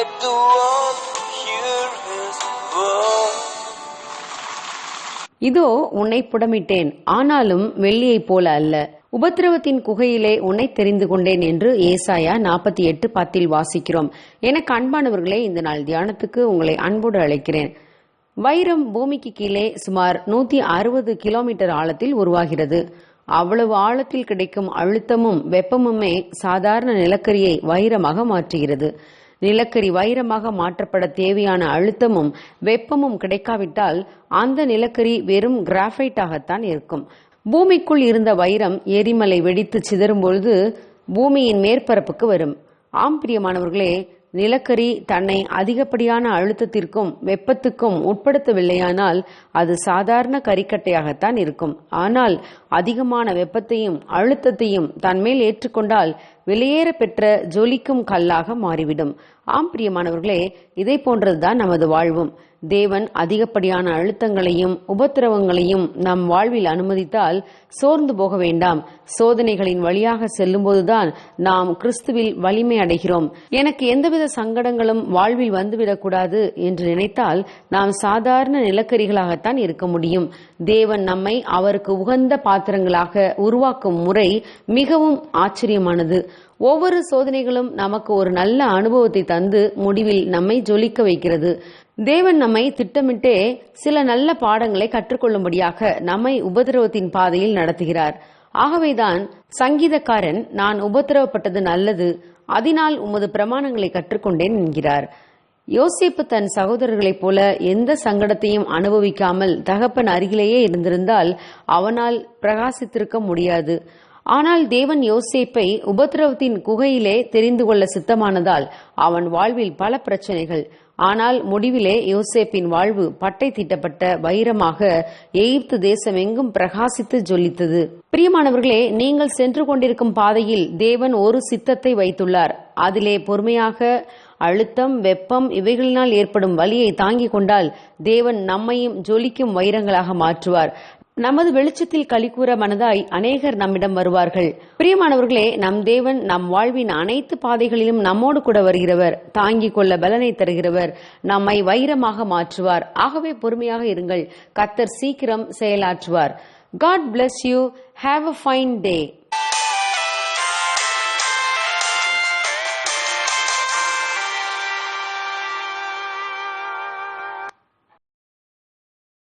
Let the world hear his voice. இதோ உன்னை புடமிட்டேன், ஆனாலும் வெள்ளியைப் போல அல்ல. உபத்திரவத்தின் குகையிலே உன்னை தெரிந்து கொண்டேன் என்று ஏசாயா 48:10 வாசிக்கிறோம். எனக்கு அன்பானவர்களே, இந்த நாள் தியானத்துக்கு உங்களை அன்போடு அழைக்கிறேன். வைரம் பூமிக்கு கீழே சுமார் 160 கிலோமீட்டர் ஆழத்தில் உருவாகிறது. அவ்வளவு ஆழத்தில் கிடைக்கும் அழுத்தமும் வெப்பமுமே சாதாரண நிலக்கரியை வைரமாக மாற்றுகிறது. நிலக்கரி வைரமாக மாற்றப்பட தேவையான அழுத்தமும் வெப்பமும் கிடைக்காவிட்டால் அந்த நிலக்கரி வெறும் கிராஃபைட்டாகத்தான் இருக்கும். பூமிக்குள் இருந்த வைரம் எரிமலை வெடித்து சிதறும் பொழுது பூமியின் மேற்பரப்புக்கு வரும். ஆம் பிரியமானவர்களே, நிலக்கரி தன்னை அதிகப்படியான அழுத்தத்திற்கும் வெப்பத்துக்கும் உட்படுத்தவில்லையானால் அது சாதாரண கரிக்கட்டையாகத்தான் இருக்கும். ஆனால் அதிகமான வெப்பத்தையும் அழுத்தத்தையும் தன்மேல் ஏற்றுக்கொண்டால் வெளியேற பெற்ற ஜொலிக்கும் கல்லாக மாறிவிடும். ஆம் பிரியமானவர்களே, இதை போன்றதுதான் நமது வாழ்வும். தேவன் அதிகப்படியான அழுத்தங்களையும் உபத்திரவங்களையும் நம் வாழ்வில் அனுமதித்தால் சோர்ந்து போக வேண்டாம். சோதனைகளின் வழியாக செல்லும்போதுதான் நாம் கிறிஸ்துவில் வலிமை அடைகிறோம். எனக்கு எந்தவித சங்கடங்களும் வாழ்வில் வந்துவிடக்கூடாது என்று நினைத்தால் நாம் சாதாரண நிலக்கரிகளாகத்தான் இருக்க முடியும். தேவன் நம்மை அவருக்கு உகந்த பாத்திரங்களாக உருவாக்கும் முறை மிகவும் ஆச்சரியமானது. ஒவ்வொரு சோதனைகளும் நமக்கு ஒரு நல்ல அனுபவத்தை தந்து முடிவில் நம்மை ஜொலிக்க வைக்கிறது. தேவன் நம்மை திட்டமிட்டே சில நல்ல பாடங்களை கற்றுக்கொள்ளும்படியாக நம்மை உபத்திரவத்தின் பாதையில் நடத்துகிறார். ஆகவேதான் சங்கீதக்காரன், நான் உபத்திரவப்பட்டது நல்லது, அதனால் உமது பிரமாணங்களை கற்றுக்கொண்டேன் என்கிறார். யோசேப்பு தன் சகோதரர்களைப் போல எந்த சங்கடத்தையும் அனுபவிக்காமல் தகப்பன் அருகிலேயே இருந்திருந்தால் அவனால் பிரகாசித்திருக்க முடியாது. ஆனால் தேவன் யோசேப்பை உபத்திரவத்தின் குகையிலே தெரிந்து கொள்ள சித்தமானதால் அவன் வாழ்வில் பல பிரச்சனைகள். ஆனால் முடிவிலே யோசேப்பின் வாழ்வு பட்டை தீட்டப்பட்ட வைரமாக எகிப்து தேசம் எங்கும் பிரகாசித்து ஜொலித்தது. பிரியமானவர்களே, நீங்கள் சென்று கொண்டிருக்கும் பாதையில் தேவன் ஒரு சித்தத்தை வைத்துள்ளார். அதிலே பொறுமையாக அழுத்தம் வெப்பம் இவைகளினால் ஏற்படும் வலியை தாங்கிக் கொண்டால் தேவன் நம்மையும் ஜொலிக்கும் வைரங்களாக மாற்றுவார். நமது வெளிச்சத்தில் களிக்கூற மனதாய் அநேகர் நம்மிடம் வருவார்கள். பிரியமானவர்களே, நம் தேவன் நம் வாழ்வின் அனைத்து பாதைகளிலும் நம்மோடு கூட வருகிறவர், தாங்கிக் கொள்ள பலனை தருகிறவர், நம்மை வைரமாக மாற்றுவார். ஆகவே பொறுமையாக இருங்கள், கர்த்தர் சீக்கிரம் செயலாற்றுவார். God bless you. Have a fine day.